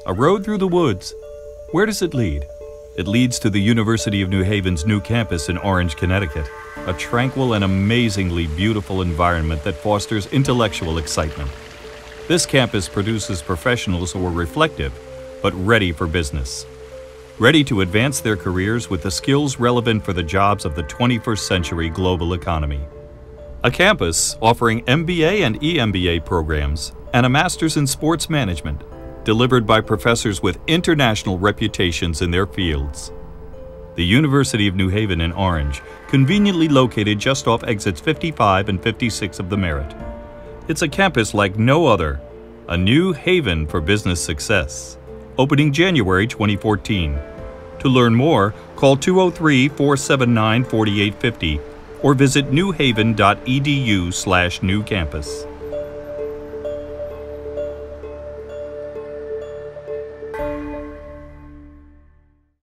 A road through the woods. Where does it lead? It leads to the University of New Haven's new campus in Orange, Connecticut, a tranquil and amazingly beautiful environment that fosters intellectual excitement. This campus produces professionals who are reflective, but ready for business. Ready to advance their careers with the skills relevant for the jobs of the 21st century global economy. A campus offering MBA and EMBA programs and a Master's in Sports Management, delivered by professors with international reputations in their fields. The University of New Haven in Orange, conveniently located just off exits 55 and 56 of the Merritt. It's a campus like no other, a new haven for business success. Opening January 2014. To learn more, call 203-479-4850 or visit newhaven.edu/newcampus.